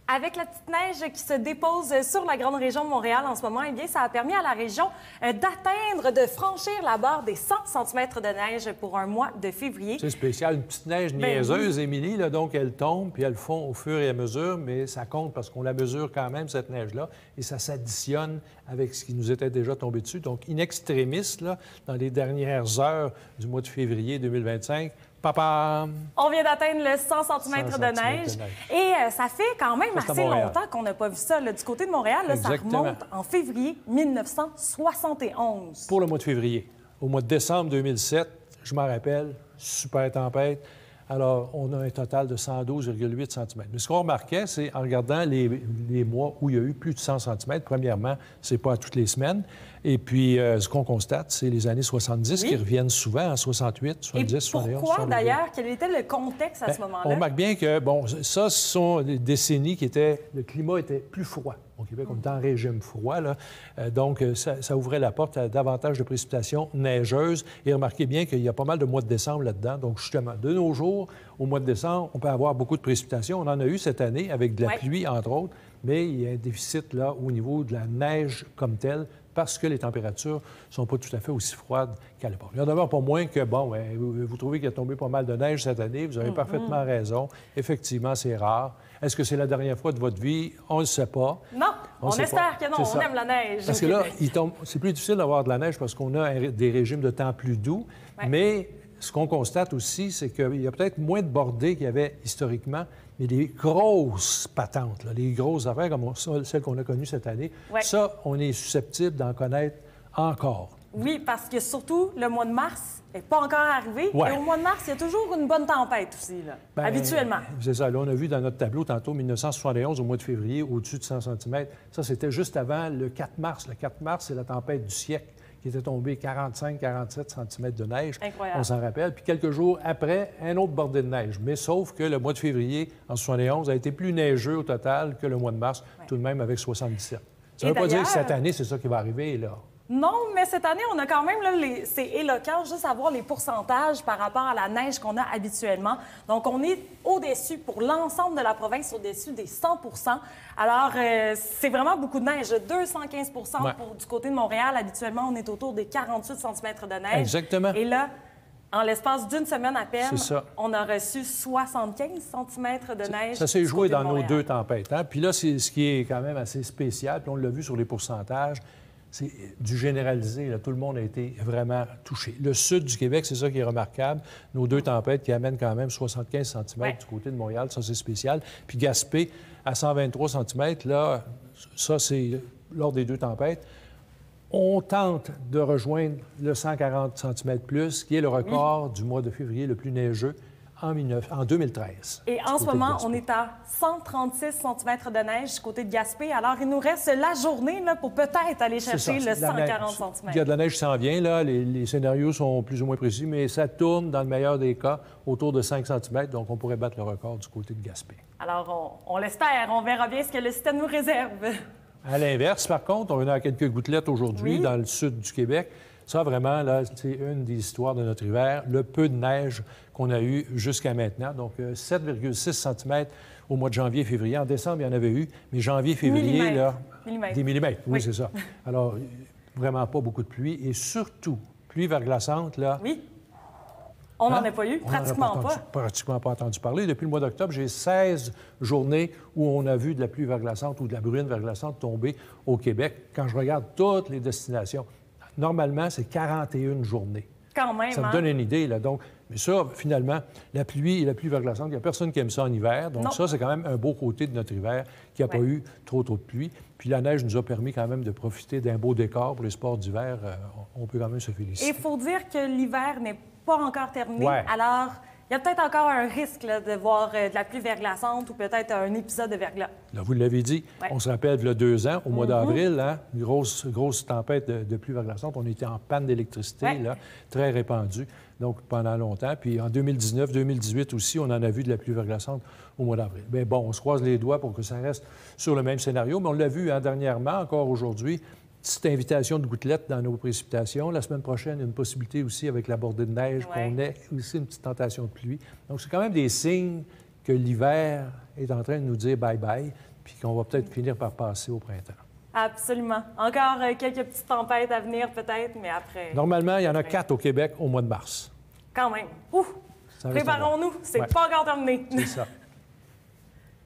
Avec la petite neige qui se dépose sur la grande région de Montréal en ce moment, eh bien, ça a permis à la région de franchir la barre des 100 cm de neige pour un mois de février. C'est spécial, une petite neige niaiseuse, Émilie, là, donc elle tombe, puis elle fond au fur et à mesure, mais ça compte parce qu'on la mesure quand même, cette neige-là, et ça s'additionne avec ce qui nous était déjà tombé dessus. Donc, in extremis, là, dans les dernières heures du mois de février 2025, papa! On vient d'atteindre le 100 cm de neige. Et ça fait quand même assez longtemps qu'on n'a pas vu ça. Là, du côté de Montréal, là, ça remonte en février 1971. Pour le mois de février. Au mois de décembre 2007, je m'en rappelle, super tempête. Alors, on a un total de 112,8 cm. Mais ce qu'on remarquait, c'est en regardant les mois où il y a eu plus de 100 cm, premièrement, c'est pas à toutes les semaines. Et puis, ce qu'on constate, c'est les années 70 qui reviennent souvent, en 68, 70, 71. Pourquoi, d'ailleurs? Quel était le contexte à ce moment-là? On remarque bien que, bon, ça, ce sont des décennies qui étaient... Le climat était plus froid. Au Québec, on était en régime froid, là. Donc, ça ouvrait la porte à davantage de précipitations neigeuses. Et remarquez bien qu'il y a pas mal de mois de décembre là-dedans. Donc, justement, de nos jours, au mois de décembre, on peut avoir beaucoup de précipitations. On en a eu cette année avec de la pluie, entre autres. Mais il y a un déficit, là, au niveau de la neige comme telle, parce que les températures ne sont pas tout à fait aussi froides qu'à l'époque. Il y en a pas moins que, bon, vous trouvez qu'il a tombé pas mal de neige cette année, vous avez parfaitement raison. Effectivement, c'est rare. Est-ce que c'est la dernière fois de votre vie? On ne le sait pas. Non, on espère que non, on aime la neige. Parce que là, c'est plus difficile d'avoir de la neige parce qu'on a des régimes de temps plus doux, mais ce qu'on constate aussi, c'est qu'il y a peut-être moins de bordées qu'il y avait historiquement, mais des grosses patentes, là, les grosses affaires comme celles qu'on a connues cette année, ça, on est susceptible d'en connaître encore. Oui, parce que surtout, le mois de mars n'est pas encore arrivé. Et au mois de mars, il y a toujours une bonne tempête aussi, là, habituellement. C'est ça. Là, on a vu dans notre tableau tantôt 1971, au mois de février, au-dessus de 100 cm. Ça, c'était juste avant le 4 mars. Le 4 mars, c'est la tempête du siècle qui était tombée 45-47 cm de neige. Incroyable. On s'en rappelle. Puis quelques jours après, un autre bordée de neige. Mais sauf que le mois de février, en 71, a été plus neigeux au total que le mois de mars, tout de même avec 77. Ça ne veut pas dire que cette année, c'est ça qui va arriver, là. Non, mais cette année, on a quand même, là, c'est éloquent, juste à voir les pourcentages par rapport à la neige qu'on a habituellement. Donc, on est au-dessus, pour l'ensemble de la province, au-dessus des 100 %. Alors, c'est vraiment beaucoup de neige. 215 du côté de Montréal. Habituellement, on est autour des 48 cm de neige. Exactement. Et là, en l'espace d'une semaine à peine, on a reçu 75 cm de neige. Ça s'est joué dans nos deux tempêtes. Hein? Puis là, c'est ce qui est quand même assez spécial, puis on l'a vu sur les pourcentages. C'est du généralisé. Là. Tout le monde a été vraiment touché. Le sud du Québec, c'est ça qui est remarquable. Nos deux tempêtes qui amènent quand même 75 cm du côté de Montréal, ça, c'est spécial. Puis Gaspé, à 123 cm, là, ça, c'est lors des deux tempêtes. On tente de rejoindre le 140 cm+, qui est le record du mois de février le plus neigeux en 2013. Et en ce moment, on est à 136 cm de neige du côté de Gaspé. Alors, il nous reste la journée là, pour peut-être aller chercher le 140 cm. Il y a de la neige qui s'en vient, là. Les scénarios sont plus ou moins précis, mais ça tourne, dans le meilleur des cas, autour de 5 cm. Donc, on pourrait battre le record du côté de Gaspé. Alors, on l'espère. On verra bien ce que le système nous réserve. À l'inverse, par contre, on a quelques gouttelettes aujourd'hui dans le sud du Québec. Ça, vraiment, là, c'est une des histoires de notre hiver. Le peu de neige qu'on a eu jusqu'à maintenant. Donc, 7,6 cm au mois de janvier et février. En décembre, il y en avait eu, mais janvier-février, là... Millimètres. Des millimètres, oui, c'est ça. Alors, vraiment pas beaucoup de pluie. Et surtout, pluie verglaçante, là... Oui. On n'en a pas eu, pratiquement pas. Pratiquement pas entendu parler. Depuis le mois d'octobre, j'ai 16 journées où on a vu de la pluie verglaçante ou de la bruine verglaçante tomber au Québec. Quand je regarde toutes les destinations, normalement, c'est 41 journées. Quand même, ça me donne une idée, là. Donc, mais ça, finalement, la pluie et la pluie verglaçante, il n'y a personne qui aime ça en hiver. Donc, ça, c'est quand même un beau côté de notre hiver, qui n'a pas eu trop de pluie. Puis la neige nous a permis quand même de profiter d'un beau décor pour les sports d'hiver. On peut quand même se féliciter. Et il faut dire que l'hiver n'est pas encore terminé. Alors, il y a peut-être encore un risque là, de voir de la pluie verglaçante ou peut-être un épisode de verglas. Là, vous l'avez dit, on se rappelle, il y a 2 ans, au mois d'avril, hein, une grosse tempête de pluie verglaçante. On était en panne d'électricité, là, très répandue, donc pendant longtemps. Puis en 2019, 2018 aussi, on en a vu de la pluie verglaçante au mois d'avril. Bien bon, on se croise les doigts pour que ça reste sur le même scénario, mais on l'a vu dernièrement, encore aujourd'hui, petite invitation de gouttelettes dans nos précipitations. La semaine prochaine, il y a une possibilité aussi avec la bordée de neige qu'on ait aussi une petite tentation de pluie. Donc, c'est quand même des signes que l'hiver est en train de nous dire bye-bye. puis qu'on va peut-être finir par passer au printemps. Absolument. Encore quelques petites tempêtes à venir peut-être, mais après... Normalement, il y en a 4 au Québec au mois de mars. Quand même. Ouf! Ça reste à voir. Préparons-nous. C'est Ouais. pas encore terminé. C'est ça.